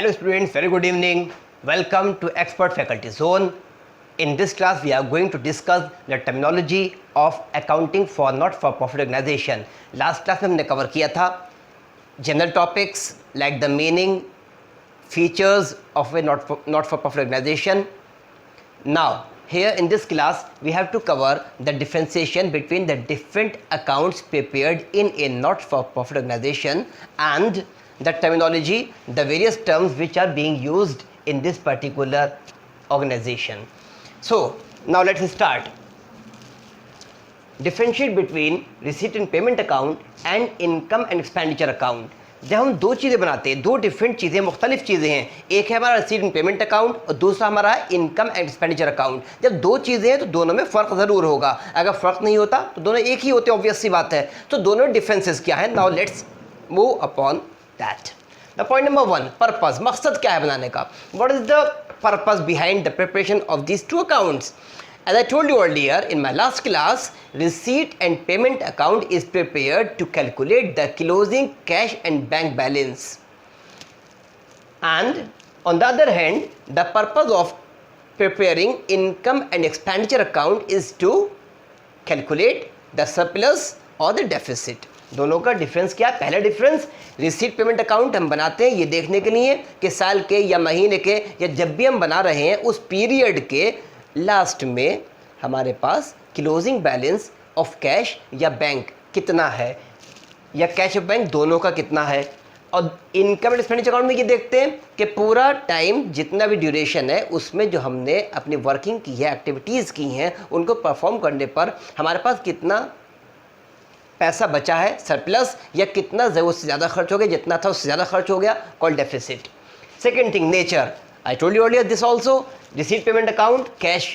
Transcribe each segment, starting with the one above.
Hello students, very good evening. Welcome to Expert Faculty Zone. In this class, we are going to discuss the terminology of accounting for not-for-profit organization. Last class में हमने cover किया था general topics like the meaning, features of a not-for-profit organization. Now, here in this class, we have to cover the differentiation between the different accounts prepared in a not-for-profit organization and the terminology, the various terms which are being used in this particular organization. So, now let's start. Differentiate between receipt and payment account and income and expenditure account. जब हम दो चीज़ें बनाते हैं, दो different चीज़ें, मुख्तलिफ चीज़ें हैं, एक है हमारा रिसीट एंड पेमेंट अकाउंट और दूसरा हमारा इनकम एंड एक्सपेंडिचर अकाउंट. जब दो चीज़ें हैं तो दोनों में फ़र्क ज़रूर होगा. अगर फ़र्क नहीं होता तो दोनों एक ही होते, ऑब्वियस सी बात है. तो दोनों डिफरेंसेस क्या है? Now let's move upon that. The point number 1, purpose. मकसद क्या है बनाने का? What is the purpose behind the preparation of these two accounts? As I told you earlier in my last class, receipt and payment account is prepared to calculate the closing cash and bank balance. And on the other hand, the purpose of preparing income and expenditure account is to calculate the surplus or the deficit. दोनों का difference क्या है? पहला difference, receipt payment account हम बनाते हैं ये देखने के लिए कि साल के या महीने के या जब भी हम बना रहे हैं उस पीरियड के लास्ट में हमारे पास क्लोजिंग बैलेंस ऑफ कैश या बैंक कितना है या कैश ऑफ बैंक दोनों का कितना है. और इनकम एंड एक्सपेंडिचर अकाउंट में ये देखते हैं कि पूरा टाइम जितना भी ड्यूरेशन है उसमें जो हमने अपनी वर्किंग की है, एक्टिविटीज़ की हैं, उनको परफॉर्म करने पर हमारे पास कितना पैसा बचा है, सरप्लस, या कितना ज़रूरत से ज़्यादा खर्च हो गया, जितना था उससे ज़्यादा खर्च हो गया, called deficit. Second thing, nature. I told you earlier this also. Receipt payment account cash,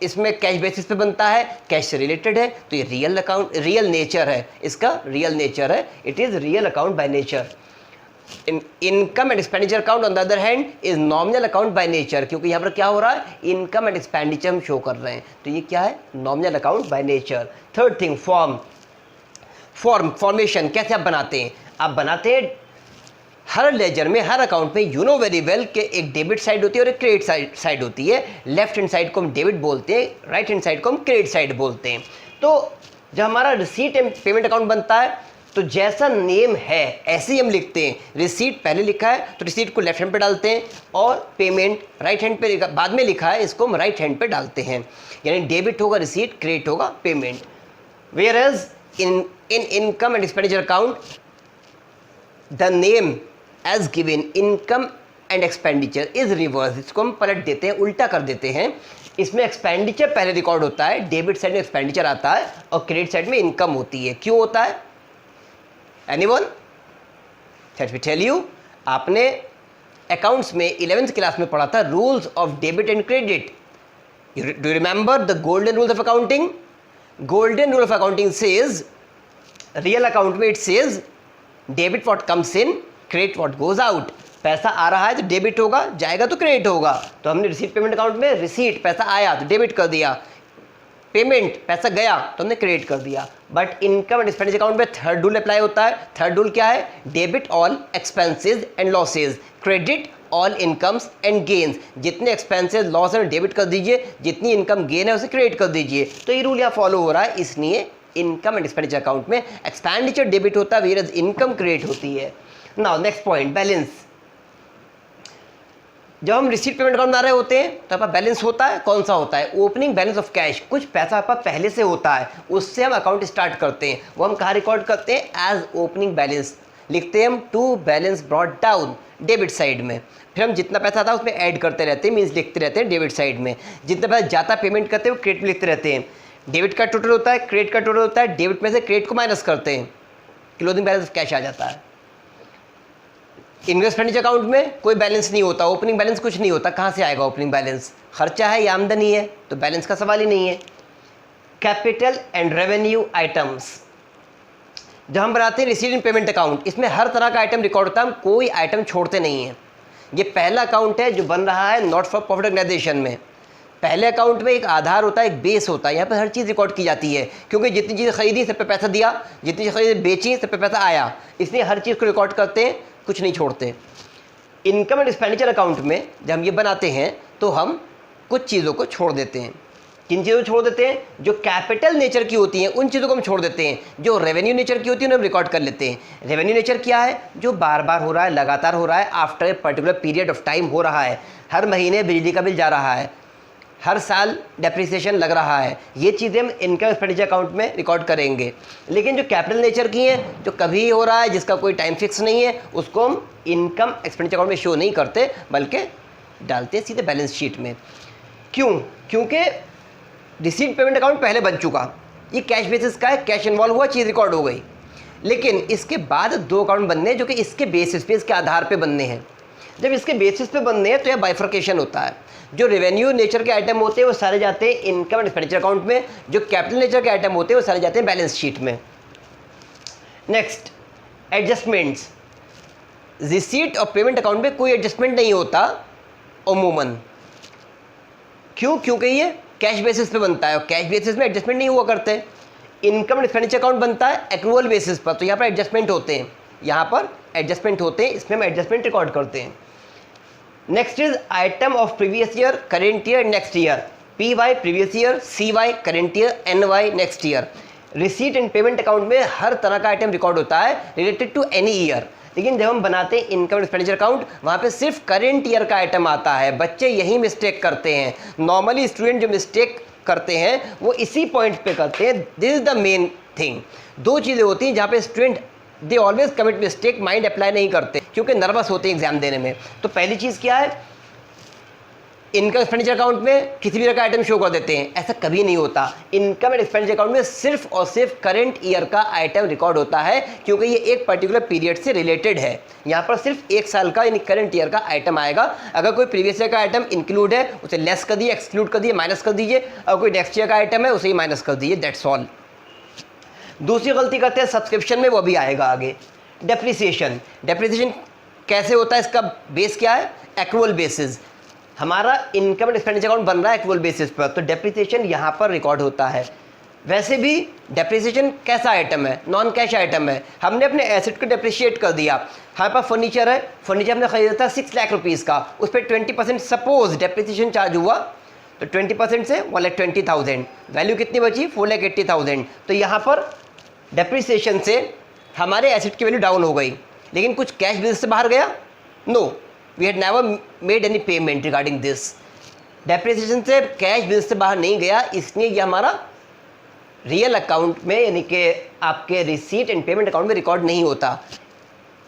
इसमें कैश बेसिस पे बनता है, कैश से रिलेटेड है, तो ये रियल अकाउंट, रियल नेचर है, इसका रियल नेचर है, it is real account by nature. Income and expenditure account on the other hand is nominal account by nature, क्योंकि यहाँ पर क्या हो रहा है, इनकम एंड एक्सपेंडिचर हम शो कर रहे हैं, तो ये क्या है, nominal account by nature. Third thing, formation. कैसे आप बनाते हैं? आप बनाते हैं हर लेजर में, हर अकाउंट में, यू नो वेरी वेल कि एक डेबिट साइड होती है और एक क्रेडिट साइड होती है. लेफ्ट हैंड साइड को हम डेबिट बोलते हैं, राइट हैंड साइड को हम क्रेडिट साइड बोलते हैं. तो जब हमारा रिसीट एंड पेमेंट अकाउंट बनता है तो जैसा नेम है ऐसे ही हम लिखते हैं. रिसीट पहले लिखा है तो रिसीट को लेफ्ट हैंड पे डालते हैं और पेमेंट राइट हैंड पे बाद में लिखा है, इसको हम राइट हैंड पे डालते हैं. यानी डेबिट होगा रिसीट, क्रेडिट होगा payment. Where as in income and expenditure account, the name as given income and expenditure is reversed. इसको हम पलट देते हैं, उल्टा कर देते हैं. इसमें एक्सपेंडिचर पहले रिकॉर्ड होता है, डेबिट साइड में एक्सपेंडिचर आता है और क्रेडिट साइड में इनकम होती है. क्यों होता है? Anyone? Let me tell you. आपने अकाउंट्स में 11th क्लास में पढ़ा था rules of debit and credit. Do you remember the golden rules of accounting? Golden rule of accounting says, real account में it says, debit what comes in, credit what goes out. पैसा आ रहा है तो debit होगा, जाएगा तो credit होगा. तो हमने रिसीट पेमेंट अकाउंट में रिसीट पैसा आया तो डेबिट कर दिया, पेमेंट पैसा गया तो हमने क्रेडिट कर दिया. But income and expenditure account में थर्ड रूल अप्लाई होता है. थर्ड रूल क्या है? Debit all expenses and losses, credit all incomes and gains. जितने एक्सपेंसेस लॉस है डेबिट कर दीजिए, जितनी इनकम गेन है उसे क्रेडिट कर दीजिए. तो ये रूल यहाँ फॉलो हो रहा है, इसलिए इनकम एंड एक्सपेंडिचर अकाउंट में एक्सपेंडिचर डेबिट होता है, वेयर इनकम क्रेडिट होती है. Now next point, balance. जब हम रिसीट पेमेंट अकाउंट बना रहे होते हैं तो आपका बैलेंस होता है, कौन सा होता है? Opening balance of cash. कुछ पैसा आपका पहले से होता है, उससे हम अकाउंट स्टार्ट करते हैं. वो हम कहाँ रिकॉर्ड करते हैं? एज ओपनिंग बैलेंस लिखते हैं हम. To balance brought down, debit side में. फिर हम जितना पैसा था उसमें ऐड करते रहते हैं, मीन्स लिखते रहते हैं डेबिट साइड में. जितना पैसा जाता पेमेंट करते हैं वो क्रेडिट में लिखते रहते हैं. डेबिट का टोटल होता है, क्रेडिट का टोटल होता है, डेबिट में से क्रेडिट को माइनस करते हैं, क्लोजिंग बैलेंस ऑफ कैश आ जाता है. इनकम एक्सपेंडिचर अकाउंट में कोई बैलेंस नहीं होता, ओपनिंग बैलेंस कुछ नहीं होता. कहाँ से आएगा ओपनिंग बैलेंस? खर्चा है या आमदनी है, तो बैलेंस का सवाल ही नहीं है. Capital and revenue items. जब हम बनाते हैं रिसीट एंड पेमेंट अकाउंट, इसमें हर तरह का आइटम रिकॉर्ड होता है, हम कोई आइटम छोड़ते नहीं हैं. ये पहला अकाउंट है जो बन रहा है नॉट फॉर प्रॉफिट ऑर्गेनाइजेशन में. पहले अकाउंट में एक आधार होता है, एक बेस होता है, यहाँ पर हर चीज़ रिकॉर्ड की जाती है, क्योंकि जितनी चीज़ें खरीदी सब पे पैसा दिया, जितनी चीज़ खरीदी बेची सब पे पैसा आया, इसलिए हर चीज़ को रिकॉर्ड करते हैं, कुछ नहीं छोड़ते. इनकम एंड एक्सपेंडिचर अकाउंट में जब हम ये बनाते हैं तो हम कुछ चीज़ों को छोड़ देते हैं। किन चीज़ों को छोड़ देते हैं? जो कैपिटल नेचर की होती हैं उन चीज़ों को हम छोड़ देते हैं। जो रेवेन्यू नेचर की होती है उन्हें हम रिकॉर्ड कर लेते हैं। रेवेन्यू नेचर क्या है? जो बार बार हो रहा है, लगातार हो रहा है, after a particular period of time हो रहा है। हर महीने बिजली का बिल जा रहा है, हर साल डेप्रिसिएशन लग रहा है, ये चीज़ें हम इनकम एक्सपेंडिचर अकाउंट में रिकॉर्ड करेंगे। लेकिन जो कैपिटल नेचर की हैं, जो कभी हो रहा है, जिसका कोई टाइम फिक्स नहीं है, उसको हम इनकम एक्सपेंडिचर अकाउंट में शो नहीं करते, बल्कि डालते हैं सीधे बैलेंस शीट में। क्यों? क्योंकि रिसीट पेमेंट अकाउंट पहले बन चुका, ये कैश बेसिस का है, कैश इन्वॉल्व हुआ, चीज़ रिकॉर्ड हो गई। लेकिन इसके बाद दो अकाउंट बनने हैं जो कि इसके बेसिस पे, इसके आधार पे बनने हैं। जब इसके बेसिस पे बनने हैं तो यह बाइफर्केशन होता है। जो रेवेन्यू नेचर के आइटम होते हैं वो सारे जाते हैं इनकम एंड एक्सपेंडिचर अकाउंट में, जो कैपिटल नेचर के आइटम होते हैं वो सारे जाते हैं बैलेंस शीट में। Next, adjustments. रिसीट और पेमेंट अकाउंट में कोई एडजस्टमेंट नहीं होता अमूमन। क्यों? क्योंकि ये कैश बेसिस पे बनता है और कैश बेसिस में एडजस्टमेंट नहीं हुआ करते। इनकम एंड एक्सपेंडिचर अकाउंट बनता है एक्रूअल बेसिस पर, तो यहाँ पर एडजस्टमेंट होते हैं, यहाँ पर एडजस्टमेंट होते हैं, इसमें हम एडजस्टमेंट रिकॉर्ड करते हैं। Next is item of previous year, current year, next year. P Y previous year, C Y current year, N Y next year. Receipt and payment account में हर तरह का आइटम रिकॉर्ड होता है रिलेटेड टू एनी ईयर। लेकिन जब हम बनाते हैं इनकम एक्सपेंडिचर अकाउंट, वहाँ पे सिर्फ करेंट ईयर का आइटम आता है। बच्चे यही मिस्टेक करते हैं। नॉर्मली स्टूडेंट जो मिस्टेक करते हैं वो इसी पॉइंट पे करते हैं। This is the main thing. दो चीज़ें होती हैं जहाँ पे student they always commit mistake, mind apply नहीं करते क्योंकि नर्वस होते हैं एग्जाम देने में। तो पहली चीज़ क्या है? इनकम एक्सपेंडिचर अकाउंट में किसी भी तरह का आइटम शो कर देते हैं, ऐसा कभी नहीं होता। इनकम एंड एक्सपेंडिचर अकाउंट में सिर्फ और सिर्फ करंट ईयर का आइटम रिकॉर्ड होता है, क्योंकि ये एक पर्टिकुलर पीरियड से रिलेटेड है। यहाँ पर सिर्फ एक साल का यानी करंट ईयर का आइटम आएगा। अगर कोई प्रीवियस ईयर का आइटम इंक्लूड है उसे लेस कर दिए, एक्सक्लूड कर दिए, माइनस कर दीजिए। अगर कोई नेक्स्ट ईयर का आइटम है उसे ही माइनस कर दीजिए, दैट्स ऑल। दूसरी गलती करते हैं सब्सक्रिप्शन में, वो भी आएगा आगे। डेप्रिसिएशन। डेप्रिसिएशन कैसे होता है? इसका बेस क्या है? Accrual basis. हमारा इनकम एंड एक्सपेंडिचर अकाउंट बन रहा है एक्रूअल बेसिस पर, तो डेप्रिसिएशन यहाँ पर रिकॉर्ड होता है। वैसे भी डेप्रिसिएशन कैसा आइटम है? नॉन कैश आइटम है। हमने अपने एसेट को डेप्रिशिएट कर दिया। हमारे पास फर्नीचर है, फर्नीचर हमने खरीदा था 6 लाख रुपीज़ का, उस पर 20% सपोज डेप्रिसिएशन चार्ज हुआ, तो 20% से 1,20,000, वैल्यू कितनी बची? 4,80,000। तो यहाँ पर डेप्रिसिएशन से हमारे एसेट की वैल्यू डाउन हो गई, लेकिन कुछ कैश बिजनेस से बाहर गया? No, we had never made any payment regarding this. Depreciation से कैश बिजनेस से बाहर नहीं गया, इसलिए ये हमारा रियल अकाउंट में यानी कि आपके रिसीट एंड पेमेंट अकाउंट में रिकॉर्ड नहीं होता।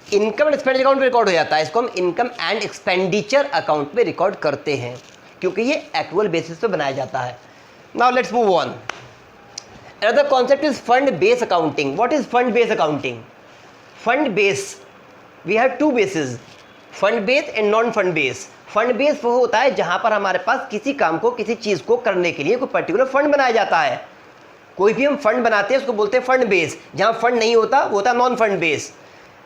इनकम एंड एक्सपेंडिचर अकाउंट में रिकॉर्ड हो जाता है। इसको हम इनकम एंड एक्सपेंडिचर अकाउंट में रिकॉर्ड करते हैं क्योंकि ये एक्रूअल बेसिस पे बनाया जाता है। Now let's move on. Another concept is fund-based accounting. What is fund-based accounting? Fund-based, we have two bases, fund-based and non-fund-based. Fund-based वो होता है जहाँ पर हमारे पास किसी काम को, किसी चीज़ को करने के लिए कोई पर्टिकुलर फंड बनाया जाता है। कोई भी हम फंड बनाते हैं उसको बोलते हैं फंड बेस। जहाँ फंड नहीं होता वो होता है नॉन फंड बेस।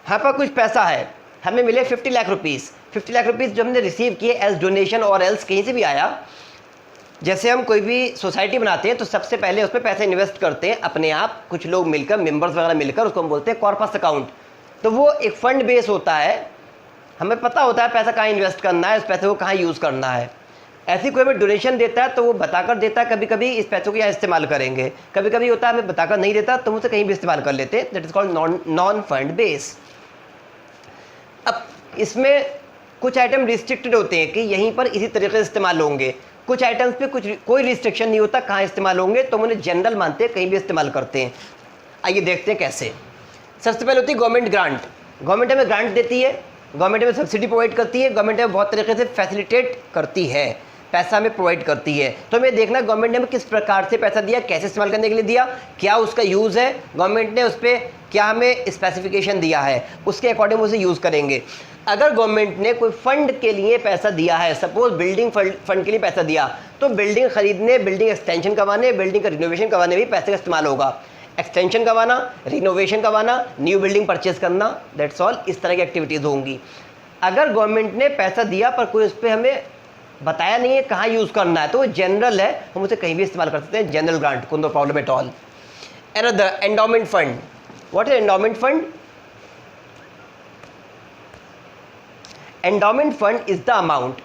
यहाँ पर कुछ पैसा है, हमें मिले 50 लाख रुपीज़। 50 लाख रुपीज़ जो हमने रिसीव किए एज डोनेशन और एल्स कहीं से भी आया। जैसे हम कोई भी सोसाइटी बनाते हैं तो सबसे पहले उस पर पैसे इन्वेस्ट करते हैं अपने आप, कुछ लोग मिलकर, मेंबर्स वगैरह मिलकर, उसको हम बोलते हैं कॉर्पस अकाउंट। तो वो एक फंड बेस होता है, हमें पता होता है पैसा कहाँ इन्वेस्ट करना है, उस पैसे को कहाँ यूज़ करना है। ऐसी कोई हमें डोनेशन देता है तो वो बताकर देता है, कभी कभी इस पैसों को यहाँ इस्तेमाल करेंगे, कभी कभी होता है हमें बताकर नहीं देता तो मुझसे कहीं भी इस्तेमाल कर लेते हैं। That is called non fund base. अब इसमें कुछ आइटम रिस्ट्रिक्टेड होते हैं कि यहीं पर इसी तरीके से इस्तेमाल होंगे, कुछ आइटम्स पे कोई रिस्ट्रिक्शन नहीं होता कहाँ इस्तेमाल होंगे, तो उन्हें जनरल मानते हैं, कहीं भी इस्तेमाल करते हैं। आइए देखते हैं कैसे। सबसे पहले होती है गवर्नमेंट ग्रांट। गवर्नमेंट हमें ग्रांट देती है, गवर्नमेंट हमें सब्सिडी प्रोवाइड करती है, गवर्नमेंट हमें बहुत तरीके से फैसिलिटेट करती है, पैसा हमें प्रोवाइड करती है। तो हमें देखना गवर्नमेंट ने हमें किस प्रकार से पैसा दिया, कैसे इस्तेमाल करने के लिए दिया, क्या उसका यूज़ है, गवर्नमेंट ने उस पर क्या हमें स्पेसिफिकेशन दिया है, उसके अकॉर्डिंग उसे यूज़ करेंगे। अगर गवर्नमेंट ने कोई फंड के लिए पैसा दिया है, सपोज बिल्डिंग फंड के लिए पैसा दिया, तो बिल्डिंग खरीदने, बिल्डिंग एक्सटेंशन करवाने, बिल्डिंग का रिनोवेशन करवाने भी पैसे का इस्तेमाल होगा। एक्सटेंशन करवाना, रिनोवेशन करवाना, न्यू बिल्डिंग परचेज करना, दैट्स ऑल, इस तरह की एक्टिविटीज़ होंगी। अगर गवर्नमेंट ने पैसा दिया पर कोई उस पर हमें बताया नहीं है कहाँ यूज़ करना है, तो वो जनरल है, हम उसे कहीं भी इस्तेमाल कर सकते हैं, जनरल ग्रांट को, no problem at all. Another endowment fund. What is endowment fund? Endowment fund is the amount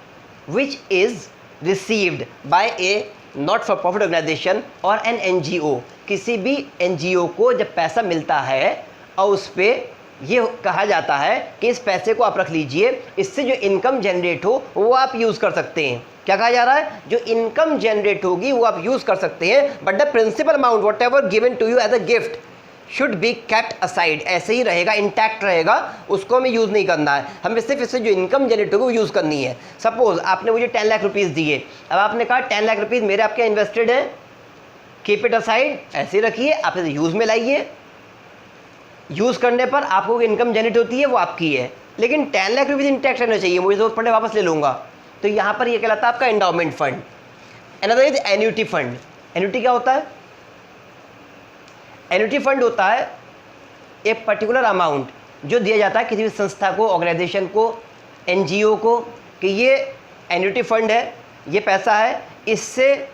which is received by a not for profit organisation और एन एनजीओ। किसी भी एनजीओ को जब पैसा मिलता है और उस पर ये कहा जाता है कि इस पैसे को आप रख लीजिए, इससे जो इनकम जनरेट हो वो आप यूज़ कर सकते हैं। क्या कहा जा रहा है? जो इनकम जनरेट होगी वो आप यूज़ कर सकते हैं, but the principal amount whatever given to you as a gift should be kept aside. ऐसे ही रहेगा, इंटैक्ट रहेगा, उसको हमें यूज़ नहीं करना है। हमें सिर्फ इससे जो इनकम जनरेट होगी वो यूज़ करनी है। सपोज आपने मुझे 10 लाख रुपीज़ दिए, अब आपने कहा 10 लाख रुपीज़ मेरे आपके इन्वेस्टेड हैं, कीप इट असाइड, ऐसे ही रखिए, आप इसे यूज़ में लाइए। यूज़ करने पर आपको इनकम जनरेट होती है वो आपकी है, लेकिन 10 लाख रुपीज़ इंटैक्ट रहना चाहिए, मुझे जरूरत पड़े वापस ले लूँगा। तो यहाँ पर ये कहलाता है आपका endowment fund. Another is annuity fund. Annuity क्या होता है? एन्युटी फंड होता है एक पर्टिकुलर अमाउंट जो दिया जाता है किसी भी संस्था को, ऑर्गेनाइजेशन को, एनजीओ को, कि ये एन्युटी फंड है, ये पैसा है, इससे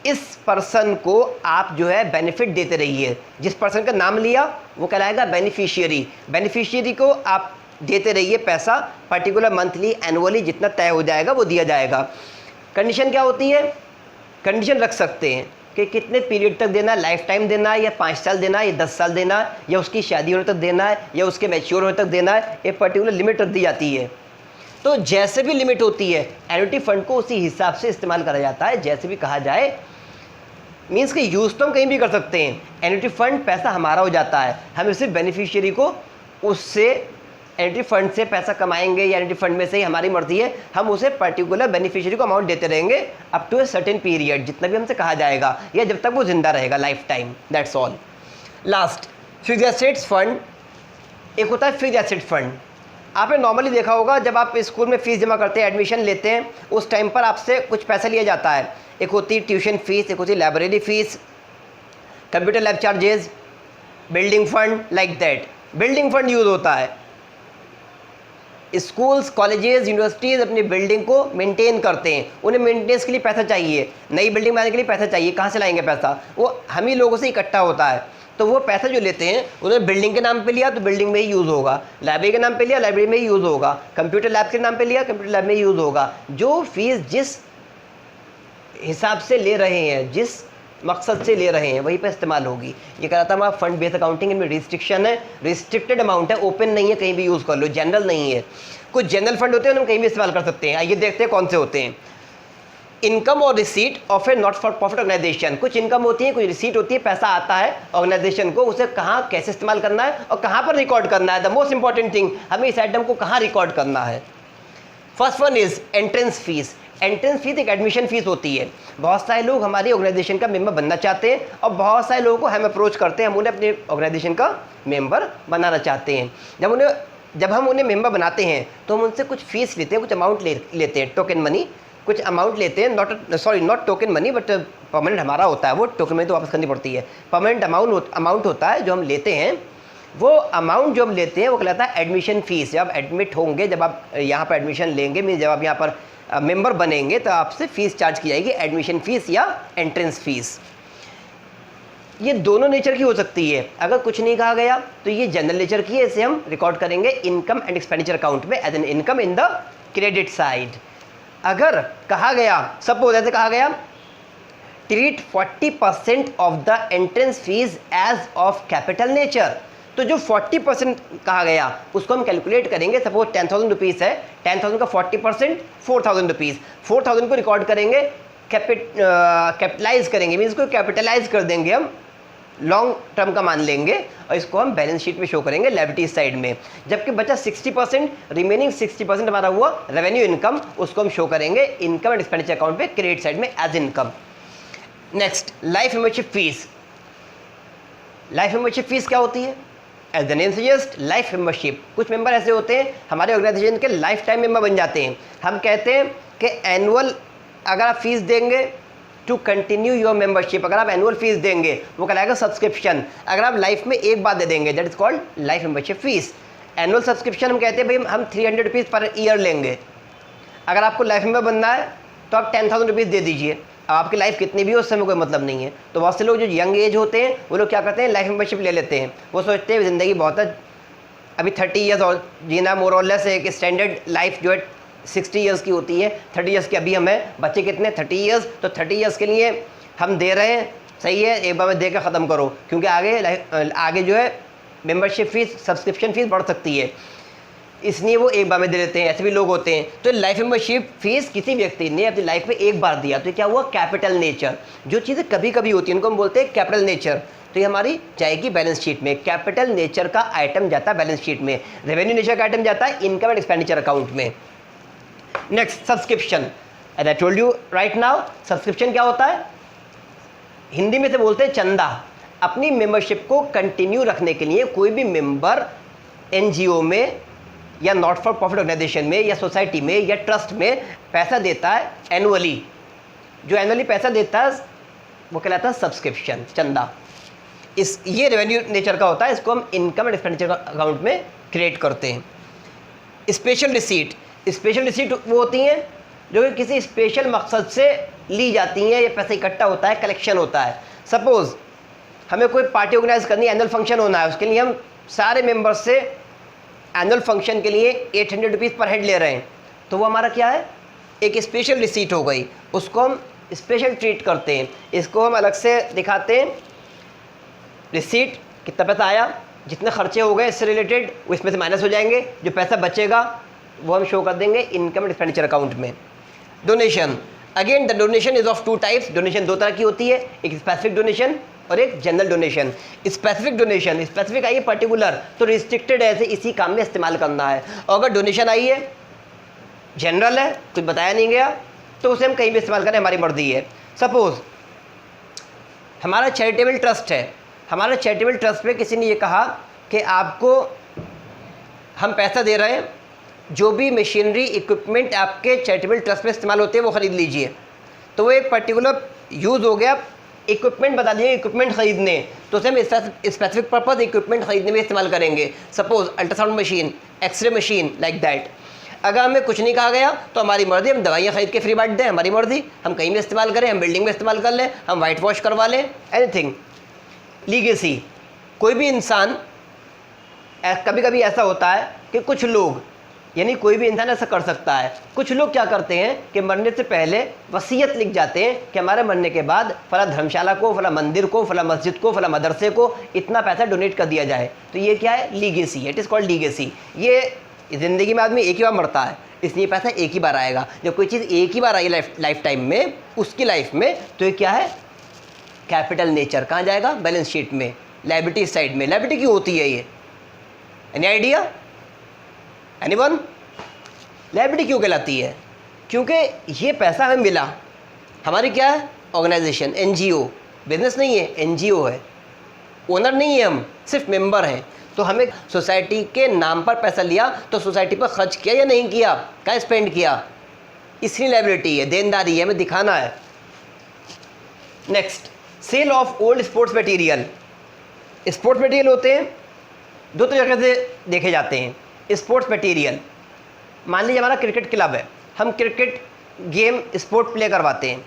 इस पर्सन को आप जो है बेनिफिट देते रहिए। जिस पर्सन का नाम लिया वो कहलाएगा बेनिफिशियरी। बेनिफिशियरी को आप देते रहिए पैसा, पर्टिकुलर मंथली, एनुअली, जितना तय हो जाएगा वो दिया जाएगा। कंडीशन क्या होती है? कंडीशन रख सकते हैं कि कितने पीरियड तक देना है, लाइफ टाइम देना है, या 5 साल देना है, या 10 साल देना है, या उसकी शादी होने तक देना है, या उसके मैच्योर होने तक देना है। एक पर्टिकुलर लिमिट रख दी जाती है। तो जैसे भी लिमिट होती है एन्युटी फंड को उसी हिसाब से इस्तेमाल करा जाता है, जैसे भी कहा जाए। मीन्स कि यूज़ तो हम कहीं भी कर सकते हैं। एन्युटी फंड पैसा हमारा हो जाता है, हम सिर्फ बेनिफिशियरी को उससे एन्युटी फंड से पैसा कमाएंगे, या एन्युटी फंड में से ही हमारी मर्जी है, हम उसे पर्टिकुलर बेनिफिशियरी को अमाउंट देते रहेंगे up to a certain period, जितना भी हमसे कहा जाएगा, या जब तक वो जिंदा रहेगा, life time. That's all. Last, fixed assets fund. एक होता है फिक्स्ड एसेट फंड। आपने नॉर्मली देखा होगा जब आप स्कूल में फ़ीस जमा करते हैं, एडमिशन लेते हैं, उस टाइम पर आपसे कुछ पैसा लिया जाता है। एक होती है ट्यूशन फ़ीस, एक होती है library fees, computer lab charges, building fund, like that. Building fund use होता है, स्कूल्स, कॉलेजेस, यूनिवर्सिटीज़ अपनी बिल्डिंग को मेंटेन करते हैं, उन्हें मेंटेनेंस के लिए पैसा चाहिए, नई बिल्डिंग बनाने के लिए पैसा चाहिए। कहाँ से लाएंगे पैसा? वो हम ही लोगों से इकट्ठा होता है। तो वो पैसा जो लेते हैं उन्होंने बिल्डिंग के नाम पे लिया तो बिल्डिंग में ही यूज़ होगा, लाइब्रेरी के नाम पे लिया लाइब्रेरी में ही यूज़ होगा, कंप्यूटर लैब के नाम पे लिया कंप्यूटर लैब में ही यूज़ होगा। जो फीस जिस हिसाब से ले रहे हैं, जिस मकसद से ले रहे हैं, वहीं पर इस्तेमाल होगी। ये कहता है फंड बेस्ड अकाउंटिंग, इनमें रिस्ट्रिक्शन है, रिस्ट्रिक्टेड अमाउंट है, ओपन नहीं है, कहीं भी यूज़ कर लो, जनरल नहीं है। कुछ जनरल फंड होते हैं हम कहीं भी इस्तेमाल कर सकते हैं। आइए देखते हैं कौन से होते हैं। इनकम और receipt of a not for profit organisation. कुछ इनकम होती है, कुछ रिसीट होती है, पैसा आता है ऑर्गेनाइजेशन को, उसे कहाँ कैसे इस्तेमाल करना है और कहाँ पर रिकॉर्ड करना है। द मोस्ट इंपॉर्टेंट थिंग, हमें इस आइटम को कहाँ रिकॉर्ड करना है। First one is entrance fees. Entrance fees एक एडमिशन फीस होती है। बहुत सारे लोग हमारी ऑर्गेनाइजेशन का मेंबर बनना चाहते हैं और बहुत सारे लोगों को हम अप्रोच करते हैं, हम उन्हें अपनी ऑर्गेनाइजेशन का मेंबर बनाना चाहते हैं। जब हम उन्हें मेंबर बनाते हैं तो हम उनसे कुछ फीस लेते हैं, कुछ अमाउंट लेते हैं, टोकन मनी, कुछ अमाउंट लेते हैं। Not token money but permanent हमारा होता है, वो टोकन मनी तो वापस करनी पड़ती है। परमानेंट अमाउंट होता है जो हम लेते हैं। वो अमाउंट जो हम लेते हैं वो कहलाता है एडमिशन फ़ीस। जब आप एडमिट होंगे, जब आप यहाँ पर एडमिशन लेंगे, मीन जब आप यहाँ पर मेंबर बनेंगे तो आपसे फ़ीस चार्ज की जाएगी, एडमिशन फ़ीस या एंट्रेंस फ़ीस। ये दोनों नेचर की हो सकती है। अगर कुछ नहीं कहा गया तो ये जनरल नेचर की है, इसे हम रिकॉर्ड करेंगे इनकम एंड एक्सपेंडिचर अकाउंट में as an income in the credit side. अगर कहा गया, सपोज ऐसे कहा गया, treat 40% of the entrance fees as of capital nature, तो जो 40% कहा गया उसको हम कैलकुलेट करेंगे। सपोज 10,000 रुपीज़ है, 10,000 का 40% 4,000 रुपीज़, 4,000 को रिकॉर्ड करेंगे, कैपिटलाइज करेंगे, मीन्स को कैपिटलाइज कर देंगे, हम लॉन्ग टर्म का मान लेंगे और इसको हम बैलेंस शीट में शो करेंगे लायबिलिटीज साइड में। जबकि बचा 60%, रिमेनिंग 60% हमारा हुआ रेवेन्यू इनकम, उसको हम शो करेंगे इनकम एंड एक्सपेंडिचर अकाउंट पे क्रेडिट साइड में as income. Next, life membership fees. Life membership fees क्या होती है? As the name suggest, life membership. कुछ मेंबर ऐसे होते हैं हमारे ऑर्गेनाइजेशन के लाइफ टाइम मेंबर बन जाते हैं। हम कहते हैं कि एनुअल अगर आप फीस देंगे टू कंटिन्यू योर मेंबरशिप, अगर आप एनुअल फीस देंगे वो कहलाएगा सब्सक्रिप्शन। अगर आप लाइफ में एक बार दे देंगे that is called life membership fees. Annual subscription हम कहते हैं भाई हम 300 रुपीज़ पर ईयर लेंगे। अगर आपको लाइफ मेंबर बनना है तो आप 10,000 रुपीज़ दे दीजिए। अब आपकी लाइफ कितनी भी हो उससे हमें कोई मतलब नहीं है। तो बहुत से लोग जो यंग एज होते हैं वो लोग क्या करते हैं, लाइफ मेंबरशिप ले लेते हैं। वो सोचते हैं ज़िंदगी बहुत अभी 30 ईयर्स और जीना मोर और लेस एक स्टैंडर्ड लाइफ जो है 60 ईयर्स की होती है। 30 ईयर्स के अभी हमें बच्चे कितने 30 ईयर्स, तो 30 ईयर्स के लिए हम दे रहे हैं, सही है, एक बार में दे के ख़त्म करो, क्योंकि आगे जो है मेंबरशिप फ़ीस, सब्सक्रिप्शन फ़ीस बढ़ सकती है, इसलिए वो एक बार में दे देते हैं। ऐसे भी लोग होते हैं। तो लाइफ मेंबरशिप फ़ीस किसी व्यक्ति ने अपनी लाइफ में एक बार दिया, तो क्या हुआ, कैपिटल नेचर। जो चीज़ें कभी कभी होती हैं उनको हम बोलते हैं कैपिटल नेचर, तो ये हमारी जाएगी बैलेंस शीट में। कैपिटल नेचर का आइटम जाता है बैलेंस शीट में, रेवेन्यू नेचर का आइटम जाता है इनकम एंड एक्सपेंडिचर अकाउंट में। Next, subscription. As I told you right now, subscription क्या होता है, हिंदी में से बोलते हैं चंदा। अपनी मेंबरशिप को कंटिन्यू रखने के लिए कोई भी मेंबर एनजीओ में या नॉट फॉर प्रॉफिट ऑर्गेनाइजेशन में या सोसाइटी में या ट्रस्ट में पैसा देता है एनुअली, जो एनुअली पैसा देता है वो कहलाता है सब्सक्रिप्शन, चंदा। ये रेवेन्यू नेचर का होता है, इसको हम इनकम एंड एक्सपेंडिचर अकाउंट में क्रिएट करते हैं। स्पेशल रिसीट, स्पेशल रिसीट वो होती हैं जो कि किसी स्पेशल मकसद से ली जाती हैं, या पैसा इकट्ठा होता है, कलेक्शन होता है। सपोज़ हमें कोई पार्टी ऑर्गेनाइज करनी है, एनुअल फंक्शन होना है, उसके लिए हम सारे मेंबर्स से एनुअल फंक्शन के लिए 800 रुपीज़ पर हेड ले रहे हैं, तो वो हमारा क्या है, एक स्पेशल रिसीट हो गई, उसको हम स्पेशल ट्रीट करते हैं। इसको हम अलग से दिखाते हैं, रिसीट कितना पैसा आया, जितने खर्चे हो गए इससे रिलेटेड वो इसमें से माइनस हो जाएंगे, जो पैसा बचेगा वो हम शो कर देंगे इनकम एंड एक्सपेंडिचर अकाउंट में। Donation, again the donation is of 2 types. Donation 2 तरह की होती है, एक स्पेसिफिक डोनेशन और एक general donation. Specific donation, specific आई है पर्टिकुलर, तो रिस्ट्रिक्टेड है, इसी काम में इस्तेमाल करना है। और अगर डोनेशन आई है जनरल है, कुछ बताया नहीं गया, तो उसे हम कहीं भी इस्तेमाल करें, हमारी मर्जी है। सपोज़ हमारा चैरिटेबल ट्रस्ट है, हमारे चैरिटेबल ट्रस्ट पे किसी ने ये कहा कि आपको हम पैसा दे रहे हैं, जो भी मशीनरी इक्विपमेंट आपके चैरिटेबल ट्रस्ट में इस्तेमाल होते हैं वो ख़रीद लीजिए। तो वो एक पर्टिकुलर यूज़ हो गया, इक्विपमेंट बता दिए, इक्विपमेंट ख़रीदने, तो उसे हम स्पेसिफिक पर्पज़ इक्विपमेंट ख़रीदने में इस्तेमाल करेंगे। Suppose ultrasound machine, X-ray machine, like that. अगर हमें कुछ नहीं कहा गया तो हमारी मर्ज़ी, हम दवाइयाँ ख़रीद के फ्री बांट दें, हमारी मर्ज़ी, हम कहीं भी इस्तेमाल करें, हम बिल्डिंग में इस्तेमाल कर लें, हम वाइट वॉश करवा लें, एनीथिंग। लीगेसी, कोई भी इंसान, कभी कभी ऐसा होता है कि कुछ लोग, यानी कोई भी इंसान ऐसा कर सकता है, कुछ लोग क्या करते हैं कि मरने से पहले वसीयत लिख जाते हैं कि हमारे मरने के बाद फला धर्मशाला को, फला मंदिर को, फला मस्जिद को, फला मदरसे को इतना पैसा डोनेट कर दिया जाए। तो ये क्या है, legacy, it is called legacy. ये ज़िंदगी में आदमी एक ही बार मरता है, इसलिए पैसा एक ही बार आएगा। जब कोई चीज़ एक ही बार आई लाइफ टाइम में, उसकी लाइफ में, तो ये क्या है, कैपिटल नेचर। कहाँ जाएगा, बैलेंस शीट में, लायबिलिटी साइड में। लायबिलिटी क्यों होती है ये, एनी आइडिया, एनीवन? लायबिलिटी क्यों कहलाती है, क्योंकि ये पैसा हमें मिला, हमारी क्या है, ऑर्गेनाइजेशन, एनजीओ, बिजनेस नहीं है, एनजीओ है, ओनर नहीं है, हम सिर्फ मेंबर हैं। तो हमें सोसाइटी के नाम पर पैसा लिया, तो सोसाइटी पर खर्च किया या नहीं किया, क्या स्पेंड किया, इसलिए लायबिलिटी है, देनदारी है, हमें दिखाना है। Next, sale of old sports material. Sports material होते हैं, 2 तरीके से देखे जाते हैं। स्पोर्ट्स मटेरियल, मान लीजिए हमारा क्रिकेट क्लब है, हम क्रिकेट गेम स्पोर्ट प्ले करवाते हैं,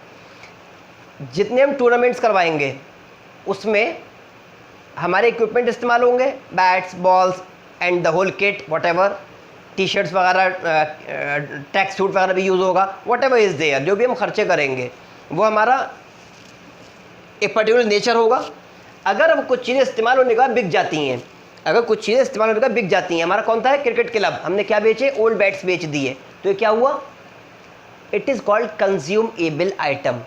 जितने हम टूर्नामेंट्स करवाएंगे उसमें हमारे इक्विपमेंट इस्तेमाल होंगे, bats, balls and the whole kit, whatever, T shirts वगैरह, ट्रैक सूट वगैरह भी यूज़ होगा, व्हाटएवर इज़ देयर, जो भी हम खर्चे करेंगे वो हमारा एक पर्टिकुलर नेचर होगा। अगर अब कुछ चीज़ें इस्तेमाल होने के बाद बिक जाती हैं, अगर कुछ चीज़ें इस्तेमाल होने के बाद बिक जाती हैं, हमारा कौन सा है, क्रिकेट क्लब, हमने क्या बेचे, ओल्ड बैट्स बेच दिए, तो ये क्या हुआ, it is called consumable item.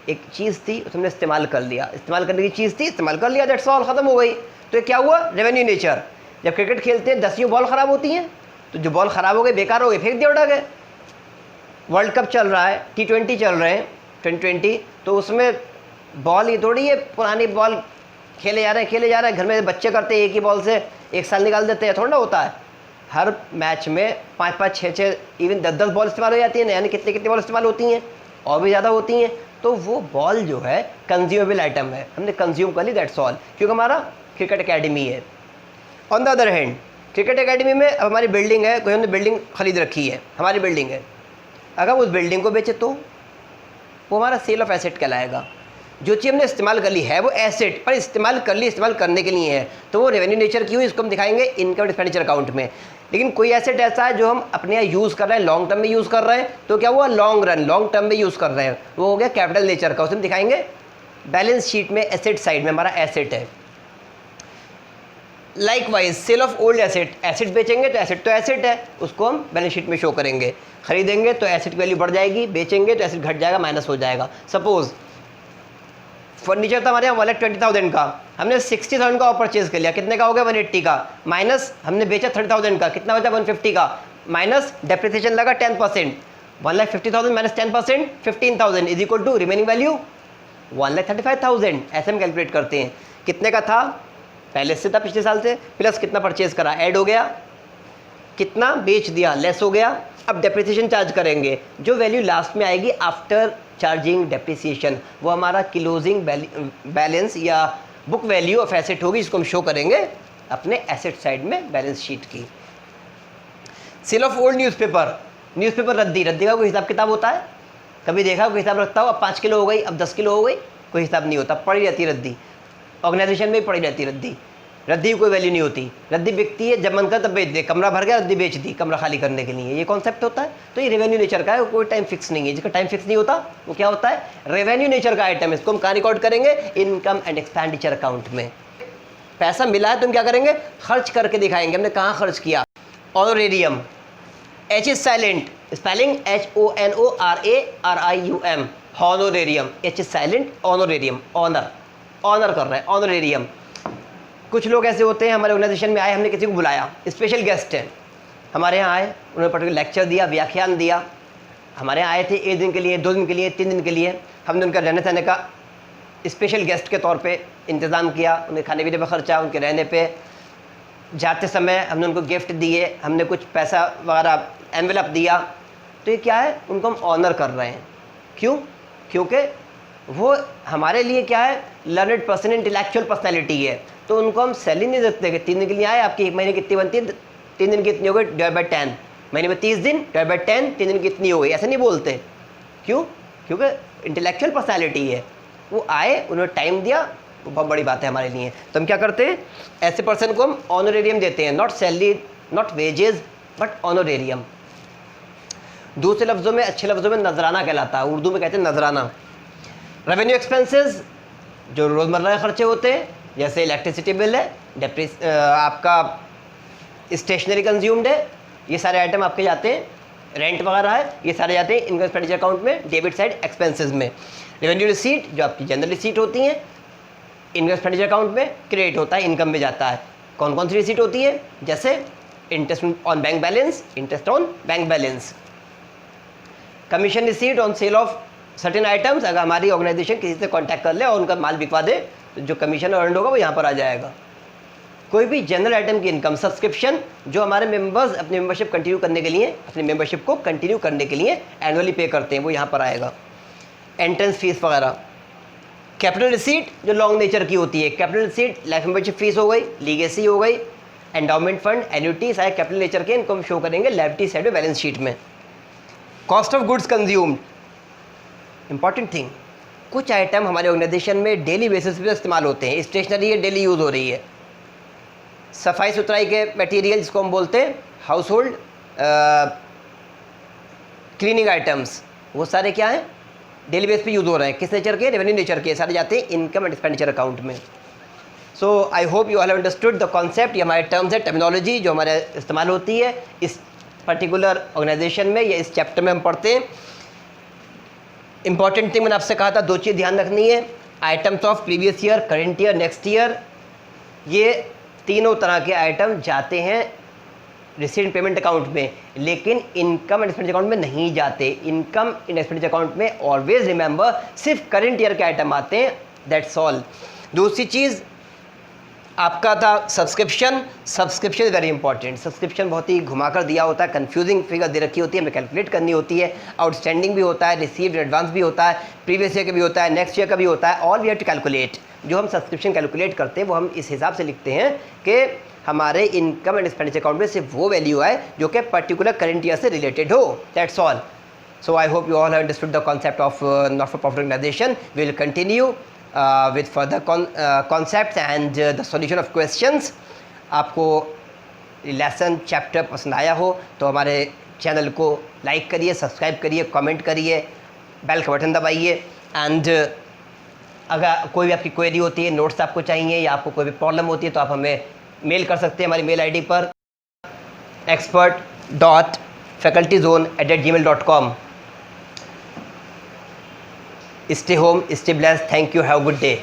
एक चीज़ थी, उसे हमने इस्तेमाल कर लिया, इस्तेमाल करने की चीज़ थी, इस्तेमाल कर लिया, दैट्स ऑल, ख़त्म हो गई। तो ये क्या हुआ, रेवेन्यू नेचर। जब क्रिकेट खेलते हैं 10 बॉल ख़राब होती हैं, तो जो बॉल ख़राब हो गई, बेकार हो गई, फेंक दिया, उड़ा गए। वर्ल्ड कप चल रहा है, T20 चल रहे हैं, 2020, तो उसमें बॉल ये थोड़ी है पुरानी बॉल खेले जा रहे हैं, घर में बच्चे करते हैं, एक ही बॉल से 1 साल निकाल देते हैं, थोड़ा ना होता है। हर मैच में 5-5, 6-6, इवन 10-10 बॉल इस्तेमाल हो जाती है, यानी कितने बॉल इस्तेमाल होती हैं, और भी ज़्यादा होती हैं। तो वो बॉल जो है कंज्यूमेबल आइटम है, हमने कंज्यूम कर ली, दैट्स ऑल, क्योंकि हमारा क्रिकेट अकेडमी है। On the other hand, cricket academy में अब हमारी बिल्डिंग है, कोई हमने बिल्डिंग ख़रीद रखी है, हमारी बिल्डिंग है, अगर उस बिल्डिंग को बेचे तो वो हमारा सेल ऑफ एसेट कहलाएगा। जो चीज़ हमने इस्तेमाल कर ली है वो एसेट, पर इस्तेमाल कर ली, इस्तेमाल करने के लिए है, तो वो रेवेन्यू नेचर की हुई, इसको हम दिखाएंगे इनकम एक्सपेंडिचर अकाउंट में। लेकिन कोई एसेट ऐसा है जो हम अपने यहाँ यूज़ कर रहे हैं, लॉन्ग टर्म में यूज़ कर रहे हैं, तो क्या हुआ, लॉन्ग रन, लॉन्ग टर्म में यूज़ कर रहे हैं, वो हो गया कैपिटल नेचर का, उसे हम दिखाएंगे बैलेंस शीट में एसेट साइड में हमारा एसेट है। Likewise sale of old asset, asset बेचेंगे तो एसेट तो एसेट है, उसको हम बैलेंस शीट में शो करेंगे। खरीदेंगे तो एसेट वैल्यू बढ़ जाएगी, बेचेंगे तो एसेट घट जाएगा, माइनस हो जाएगा। सपोज फर्नीचर था हमारे यहाँ 1,20,000 का, हमने 60,000 का और परचेज कर लिया, कितने का हो गया 180 का, माइनस हमने बेचा 30,000 का, कितना बचा 150 का, माइनस डेप्रिसिएशन लगा 10%, 1,50,000 minus 10% 15,000 is equal to remaining value 1,35,000। ऐसे हम कैलकुलेट करते हैं। कितने का था पहले से था, पिछले साल से, प्लस कितना परचेज करा, ऐड हो गया, कितना बेच दिया, लेस हो गया। अब डेप्रिसिएशन चार्ज करेंगे, जो वैल्यू लास्ट में आएगी आफ्टर चार्जिंग डेप्रिसिएशन, वो हमारा क्लोजिंग बैलेंस या बुक वैल्यू ऑफ एसेट होगी, जिसको हम शो करेंगे अपने एसेट साइड में बैलेंस शीट की। Sale of old newspaper, newspaper रद्दी, रद्दी का कोई हिसाब किताब होता है? कभी देखा कोई हिसाब रखता हो? अब 5 किलो हो गई, अब 10 किलो हो गई, कोई हिसाब नहीं होता, पड़ी रहती रद्दी। ऑर्गेनाइजेशन में भी पड़ी रहती रद्दी, रद्दी की कोई वैल्यू नहीं होती। रद्दी बिकती है जब मन कर तब बेच दे, कमरा भर गया रद्दी बेच दी कमरा खाली करने के लिए, ये कॉन्सेप्ट होता है। तो ये रेवेन्यू नेचर का है, कोई टाइम फिक्स नहीं है। जिसका टाइम फिक्स नहीं होता वो क्या होता है, रेवेन्यू नेचर का आइटम। इसको हम कहाँ रिकॉर्ड करेंगे, इनकम एंड एक्सपेंडिचर अकाउंट में। पैसा मिला है तो हम क्या करेंगे, खर्च करके दिखाएंगे हमने कहाँ खर्च किया। Honorarium, H is silent, spelling HONORARIUM, honorarium, H is silent, honorarium, honour, honour कर रहे हैं, ऑनोरेरियम। कुछ लोग ऐसे होते हैं, हमारे ऑर्गेनाइजेशन में आए, हमने किसी को बुलाया, स्पेशल गेस्ट है हमारे यहाँ आए, उन्होंने पर्टिकुलर लेक्चर दिया, व्याख्यान दिया, हमारे यहाँ आए थे 1 दिन के लिए, 2 दिन के लिए, 3 दिन के लिए। हमने उनका रहने सहने का स्पेशल गेस्ट के तौर पे इंतज़ाम किया, उन्हें खाने पीने पर खर्चा, उनके रहने पे, जाते समय हमने उनको गिफ्ट दिए, हमने कुछ पैसा वगैरह एनवेलप दिया। तो ये क्या है, उनको हम ऑनर कर रहे हैं। क्यों? क्योंकि वो हमारे लिए क्या है, लर्नड पर्सन, इंटेलेक्चुअल पर्सनैलिटी है। तो उनको हम सैलरी नहीं देते कि 3 दिन के लिए आए, आपकी 1 महीने कितनी बनती है, 3 दिन कितनी हो गई, डिवाइड बाई 10, महीने में 30 दिन, डिवाइड बाई 10, 3 दिन कितनी हो गई, ऐसे नहीं बोलते। क्यों? क्योंकि इंटेलेक्चुअल पर्सनैलिटी है, वो आए, उन्होंने टाइम दिया, वो बहुत बड़ी बात है हमारे लिए। तो हम क्या करते हैं, ऐसे पर्सन को हम ऑनोरेरियम देते हैं, not salary, not wages, but honorarium. दूसरे लफ्ज़ों में, अच्छे लफ्ज़ों में नजराना कहलाता है, उर्दू में कहते हैं नजराना। रेवेन्यू एक्सपेंसेस, जो रोज़मर्रा के खर्चे होते हैं, जैसे इलेक्ट्रिसिटी बिल है, आपका स्टेशनरी कंज्यूम्ड है, ये सारे आइटम आपके जाते हैं, रेंट वगैरह है, ये सारे जाते हैं इनकम एक्सपेंडिचर अकाउंट में, डेबिट साइड एक्सपेंसेस में। रेवेन्यू रिसीट, जो आपकी जनरल रिसीट होती हैं, इनकम एक्सपेंडिचर अकाउंट में क्रेडिट होता है, इनकम में जाता है। कौन कौन सी रिसीट होती है, जैसे interest on bank balance, interest on bank balance, commission receipt on sale of certain items, अगर हमारी ऑर्गेनाइजेशन किसी से कांटेक्ट कर ले और उनका माल बिकवा दे तो जो कमीशन अर्न होगा वो यहाँ पर आ जाएगा। कोई भी जनरल आइटम की इनकम, सब्सक्रिप्शन, जो हमारे मेंबर्स अपनी मेंबरशिप कंटिन्यू करने के लिए, अपनी मेंबरशिप को कंटिन्यू करने के लिए एनुअली पे करते हैं, वो यहाँ पर आएगा। एंट्रेंस फीस वगैरह। कैपिटल रिसीट, जो लॉन्ग नेचर की होती है, capital receipt life membership fees हो गई, लीगेसी हो गई, एंडाउमेंट फंड, एन्युटी, सारे कैपिटल नेचर के, इनको हम शो करेंगे लायबिलिटी साइड में बैलेंस शीट में। Cost of goods consumed, important thing, कुछ आइटम हमारे ऑर्गेनाइजेशन में डेली बेसिस पे इस्तेमाल होते हैं, स्टेशनरी है डेली यूज़ हो रही है, सफाई सुथराई के मटेरियल जिसको हम बोलते हैं हाउस होल्ड क्लीनिंग आइटम्स, वो सारे क्या हैं, डेली बेस पे यूज़ हो रहे हैं। किस नेचर के, रेवेन्यू नेचर के, सारे जाते हैं इनकम एंड एक्सपेंडिचर अकाउंट में। So I hope you all have understood the concept. ये हमारे टर्म्स है, टर्मिनोलॉजी जो हमारे इस्तेमाल होती है इस पर्टिकुलर ऑर्गेनाइजेशन में या इस चैप्टर में हम पढ़ते हैं। इंपॉर्टेंट थिंग मैंने आपसे कहा था, 2 चीज़ ध्यान रखनी है, items of previous year, current year, next year, ये तीनों तरह के आइटम जाते हैं रिसीट पेमेंट अकाउंट में, लेकिन इनकम एंड एक्सपेंडिचर अकाउंट में नहीं जाते। इनकम एंड एक्सपेंडिचर अकाउंट में ऑलवेज रिमेंबर सिर्फ करंट ईयर के आइटम आते हैं, दैट्स ऑल। दूसरी चीज़ आपका था subscription, subscription is very important. Subscription बहुत ही घुमाकर दिया होता है, कंफ्यूजिंग फिगर दे रखी होती है, हमें कैलकुलेट करनी होती है, आउटस्टैंडिंग भी होता है, रिसीव्ड एडवांस भी होता है, प्रीवियस ईयर का भी होता है, नेक्स्ट ईयर का भी होता है, all we have to calculate. जो हम सब्सक्रिप्शन कैलकुलेट करते हैं वो हम इस हिसाब से लिखते हैं कि हमारे इनकम एंड एक्सपेंडिचर अकाउंट में सिर्फ वो वैल्यू आए जो कि पर्टिकुलर करंट ईयर से रिलेटेड हो, that's all. So I hope you all have understood the concept of not-for-profit organization. We will continue with further concepts and the solution of questions. आपको lesson chapter पसंद आया हो तो हमारे channel को like करिए, सब्सक्राइब करिए, कमेंट करिए, बेल का बटन दबाइए। एंड अगर कोई भी आपकी क्वेरी होती है, नोट्स आपको चाहिए या आपको कोई भी प्रॉब्लम होती है तो आप हमें मेल कर सकते हैं हमारी मेल आईडी पर expert.facultyzone@gmail.com। Stay home, stay blessed. Thank you. Have a good day.